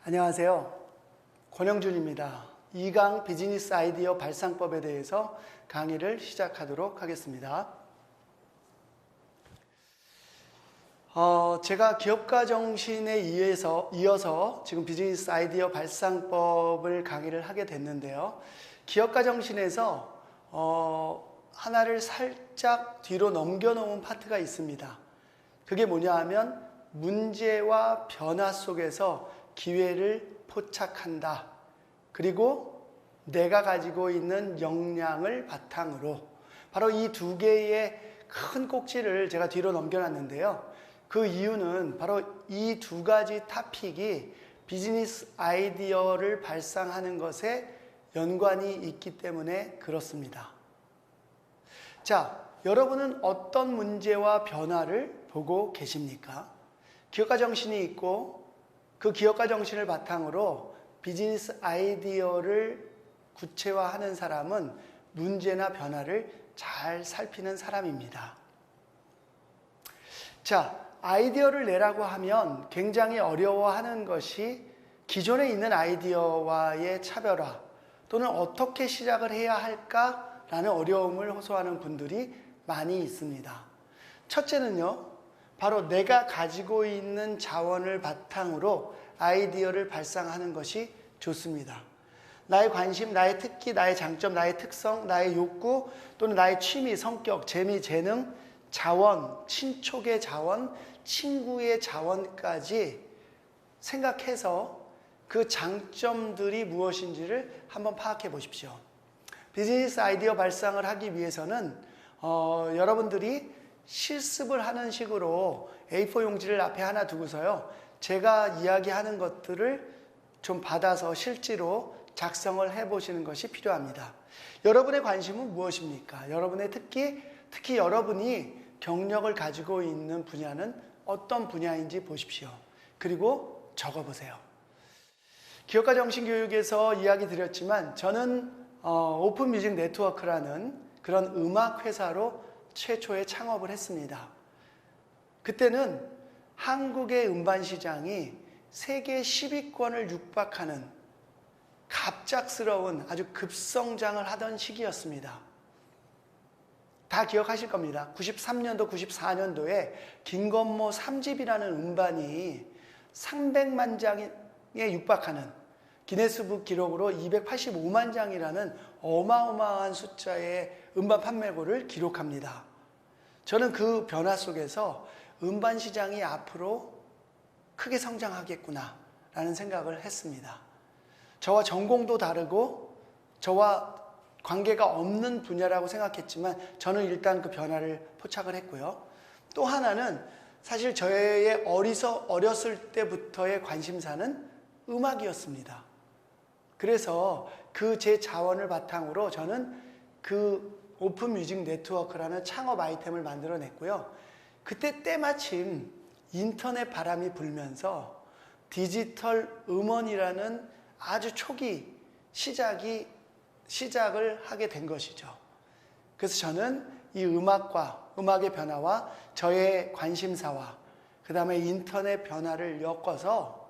안녕하세요. 권영준입니다. 2강 비즈니스 아이디어 발상법에 대해서 강의를 시작하도록 하겠습니다. 제가 기업가 정신에 이어서 지금 비즈니스 아이디어 발상법을 강의를 하게 됐는데요. 기업가 정신에서 하나를 살짝 뒤로 넘겨놓은 파트가 있습니다. 그게 뭐냐 하면 문제와 변화 속에서 기회를 포착한다. 그리고 내가 가지고 있는 역량을 바탕으로 바로 이 두 개의 큰 꼭지를 제가 뒤로 넘겨놨는데요. 그 이유는 바로 이 두 가지 토픽이 비즈니스 아이디어를 발상하는 것에 연관이 있기 때문에 그렇습니다. 자, 여러분은 어떤 문제와 변화를 보고 계십니까? 기업가 정신이 있고 그 기업가 정신을 바탕으로 비즈니스 아이디어를 구체화하는 사람은 문제나 변화를 잘 살피는 사람입니다. 자, 아이디어를 내라고 하면 굉장히 어려워하는 것이 기존에 있는 아이디어와의 차별화 또는 어떻게 시작을 해야 할까라는 어려움을 호소하는 분들이 많이 있습니다. 첫째는요, 바로 내가 가지고 있는 자원을 바탕으로 아이디어를 발상하는 것이 좋습니다. 나의 관심, 나의 특기, 나의 장점, 나의 특성, 나의 욕구 또는 나의 취미, 성격, 재미, 재능, 자원, 친족의 자원, 친구의 자원까지 생각해서 그 장점들이 무엇인지를 한번 파악해 보십시오. 비즈니스 아이디어 발상을 하기 위해서는 여러분들이 실습을 하는 식으로 A4 용지를 앞에 하나 두고서요, 제가 이야기하는 것들을 좀 받아서 실제로 작성을 해보시는 것이 필요합니다. 여러분의 관심은 무엇입니까? 여러분의 특히 여러분이 경력을 가지고 있는 분야는 어떤 분야인지 보십시오. 그리고 적어보세요. 기업가 정신교육에서 이야기 드렸지만 저는 오픈 뮤직 네트워크라는 그런 음악 회사로 최초에 창업을 했습니다. 그때는 한국의 음반 시장이 세계 10위권을 육박하는 갑작스러운 아주 급성장을 하던 시기였습니다. 다 기억하실 겁니다. 93년도, 94년도에 김건모 3집이라는 음반이 300만 장에 육박하는 기네스북 기록으로 285만 장이라는 어마어마한 숫자의 음반 판매고를 기록합니다. 저는 그 변화 속에서 음반 시장이 앞으로 크게 성장하겠구나 라는 생각을 했습니다. 저와 전공도 다르고 저와 관계가 없는 분야라고 생각했지만 저는 일단 그 변화를 포착을 했고요. 또 하나는 사실 저의 어렸을 때부터의 관심사는 음악이었습니다. 그래서 그 제 자원을 바탕으로 저는 그 오픈 뮤직 네트워크라는 창업 아이템을 만들어냈고요. 그때 때마침 인터넷 바람이 불면서 디지털 음원이라는 아주 초기 시작을 하게 된 것이죠. 그래서 저는 이 음악의 변화와 저의 관심사와 그 다음에 인터넷 변화를 엮어서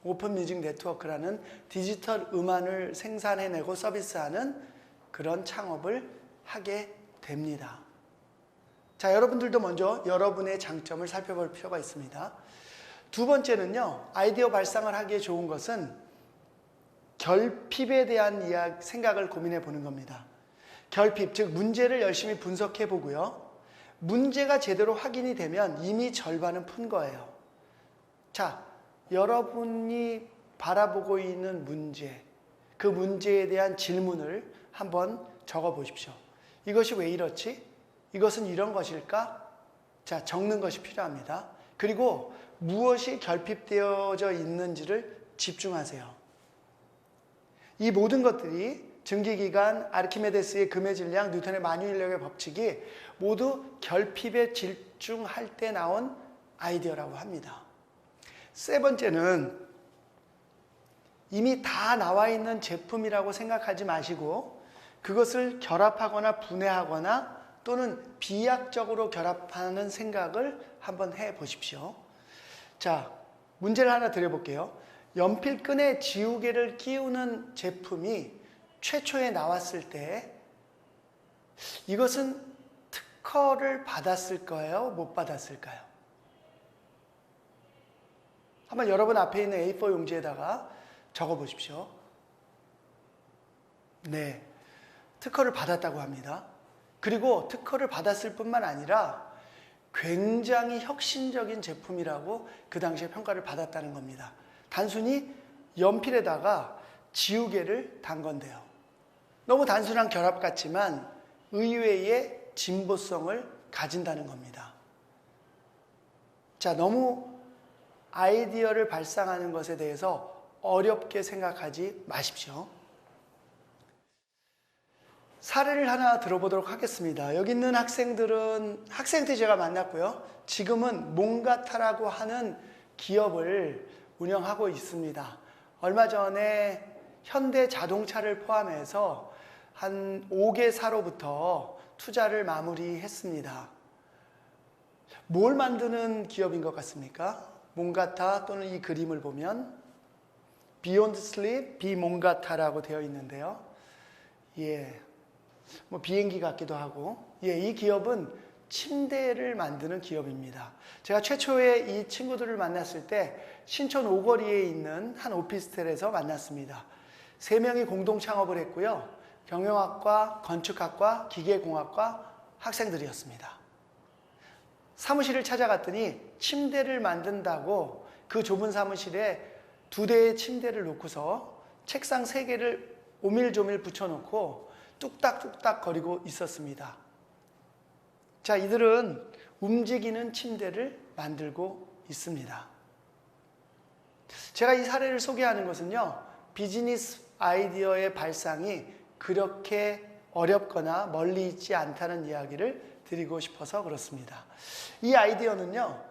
오픈 뮤직 네트워크라는 디지털 음원을 생산해내고 서비스하는 그런 창업을 하게 됩니다. 자, 여러분들도 먼저 여러분의 장점을 살펴볼 필요가 있습니다. 두 번째는요, 아이디어 발상을 하기에 좋은 것은 결핍에 대한 생각을 고민해 보는 겁니다. 결핍, 즉 문제를 열심히 분석해 보고요. 문제가 제대로 확인이 되면 이미 절반은 푼 거예요. 자, 여러분이 바라보고 있는 문제, 그 문제에 대한 질문을 한번 적어 보십시오. 이것이 왜 이렇지? 이것은 이런 것일까? 자, 적는 것이 필요합니다. 그리고 무엇이 결핍되어져 있는지를 집중하세요. 이 모든 것들이 증기기관, 아르키메데스의 금의 질량, 뉴턴의 만유인력의 법칙이 모두 결핍에 집중할 때 나온 아이디어라고 합니다. 세 번째는 이미 다 나와 있는 제품이라고 생각하지 마시고 그것을 결합하거나 분해하거나 또는 비약적으로 결합하는 생각을 한번 해 보십시오. 자, 문제를 하나 드려볼게요. 연필끈에 지우개를 끼우는 제품이 최초에 나왔을 때 이것은 특허를 받았을까요? 못 받았을까요? 한번 여러분 앞에 있는 A4 용지에다가 적어 보십시오. 네, 특허를 받았다고 합니다. 그리고 특허를 받았을 뿐만 아니라 굉장히 혁신적인 제품이라고 그 당시에 평가를 받았다는 겁니다. 단순히 연필에다가 지우개를 단 건데요. 너무 단순한 결합 같지만 의외의 진보성을 가진다는 겁니다. 자, 너무 아이디어를 발상하는 것에 대해서 어렵게 생각하지 마십시오. 사례를 하나 들어보도록 하겠습니다. 여기 있는 학생들 제가 만났고요. 지금은 몽가타라고 하는 기업을 운영하고 있습니다. 얼마 전에 현대 자동차를 포함해서 한 5개사로부터 투자를 마무리했습니다. 뭘 만드는 기업인 것 같습니까? 몽가타 또는 이 그림을 보면 Beyond Sleep, 비몽가타라고 되어 있는데요. 예, 뭐 비행기 같기도 하고, 예, 이 기업은 침대를 만드는 기업입니다. 제가 최초에 이 친구들을 만났을 때 신촌 오거리에 있는 한 오피스텔에서 만났습니다. 3명이 공동 창업을 했고요. 경영학과, 건축학과, 기계공학과 학생들이었습니다. 사무실을 찾아갔더니 침대를 만든다고 그 좁은 사무실에 2대의 침대를 놓고서 책상 3개를 오밀조밀 붙여놓고 뚝딱뚝딱 거리고 있었습니다. 자, 이들은 움직이는 침대를 만들고 있습니다. 제가 이 사례를 소개하는 것은요, 비즈니스 아이디어의 발상이 그렇게 어렵거나 멀리 있지 않다는 이야기를 드리고 싶어서 그렇습니다. 이 아이디어는요,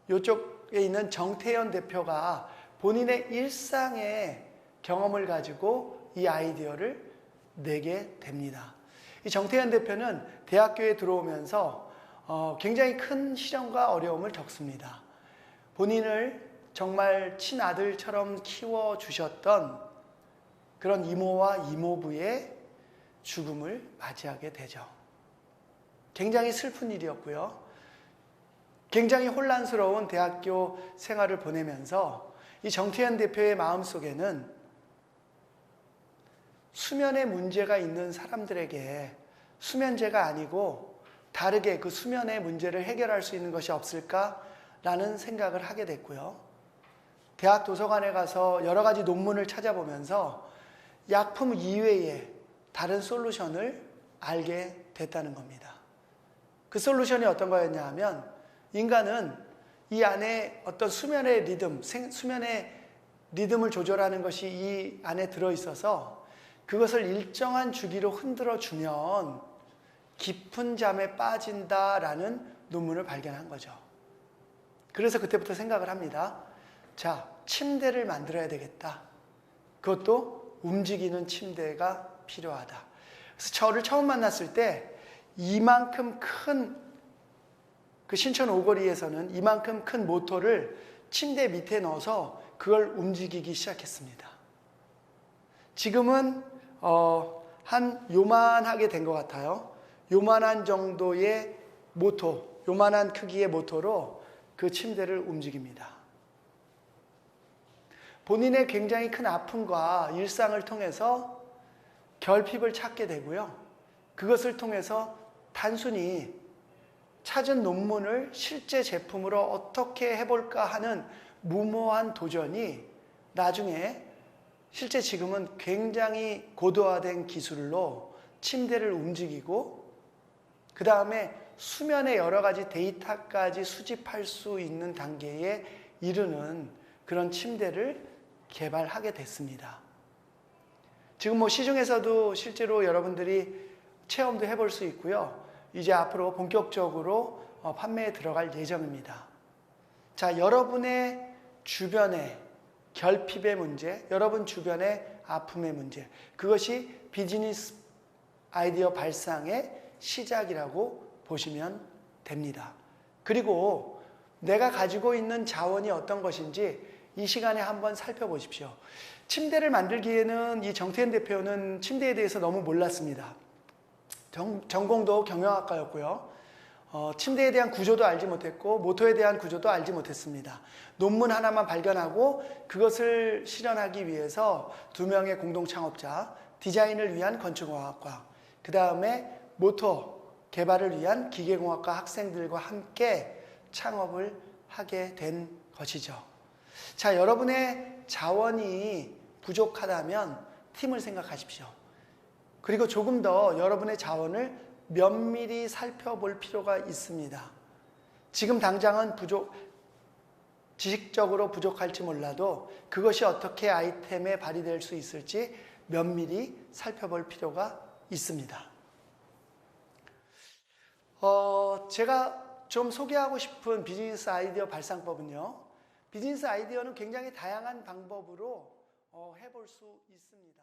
이쪽에 있는 정태현 대표가 본인의 일상의 경험을 가지고 이 아이디어를 내게 됩니다. 이 정태현 대표는 대학교에 들어오면서 굉장히 큰 시련과 어려움을 겪습니다. 본인을 정말 친아들처럼 키워주셨던 그런 이모와 이모부의 죽음을 맞이하게 되죠. 굉장히 슬픈 일이었고요. 굉장히 혼란스러운 대학교 생활을 보내면서 이 정태현 대표의 마음속에는 수면에 문제가 있는 사람들에게 수면제가 아니고 다르게 그 수면의 문제를 해결할 수 있는 것이 없을까라는 생각을 하게 됐고요. 대학 도서관에 가서 여러 가지 논문을 찾아보면서 약품 이외에 다른 솔루션을 알게 됐다는 겁니다. 그 솔루션이 어떤 거였냐 하면 인간은 이 안에 어떤 수면의 리듬을 조절하는 것이 이 안에 들어있어서 그것을 일정한 주기로 흔들어 주면 깊은 잠에 빠진다라는 논문을 발견한 거죠. 그래서 그때부터 생각을 합니다. 자, 침대를 만들어야 되겠다. 그것도 움직이는 침대가 필요하다. 그래서 저를 처음 만났을 때 이만큼 큰 그 신촌 오거리에서는 이만큼 큰 모터를 침대 밑에 넣어서 그걸 움직이기 시작했습니다. 지금은 한 요만하게 된 것 같아요. 요만한 정도의 모터, 요만한 크기의 모터로 그 침대를 움직입니다. 본인의 굉장히 큰 아픔과 일상을 통해서 결핍을 찾게 되고요. 그것을 통해서 단순히 찾은 논문을 실제 제품으로 어떻게 해볼까 하는 무모한 도전이 나중에 실제 지금은 굉장히 고도화된 기술로 침대를 움직이고 그 다음에 수면의 여러 가지 데이터까지 수집할 수 있는 단계에 이르는 그런 침대를 개발하게 됐습니다. 지금 뭐 시중에서도 실제로 여러분들이 체험도 해볼 수 있고요. 이제 앞으로 본격적으로 판매에 들어갈 예정입니다. 자, 여러분의 주변에 결핍의 문제, 여러분 주변의 아픔의 문제, 그것이 비즈니스 아이디어 발상의 시작이라고 보시면 됩니다. 그리고 내가 가지고 있는 자원이 어떤 것인지 이 시간에 한번 살펴보십시오. 침대를 만들기에는 이 정태현 대표는 침대에 대해서 너무 몰랐습니다. 전공도 경영학과였고요. 침대에 대한 구조도 알지 못했고 모터에 대한 구조도 알지 못했습니다. 논문 하나만 발견하고 그것을 실현하기 위해서 두 명의 공동 창업자, 디자인을 위한 건축공학과, 그 다음에 모터 개발을 위한 기계공학과 학생들과 함께 창업을 하게 된 것이죠. 자, 여러분의 자원이 부족하다면 팀을 생각하십시오. 그리고 조금 더 여러분의 자원을 면밀히 살펴볼 필요가 있습니다. 지금 당장은 지식적으로 부족할지 몰라도 그것이 어떻게 아이템에 발휘될 수 있을지 면밀히 살펴볼 필요가 있습니다. 제가 좀 소개하고 싶은 비즈니스 아이디어 발상법은요, 비즈니스 아이디어는 굉장히 다양한 방법으로 해볼 수 있습니다.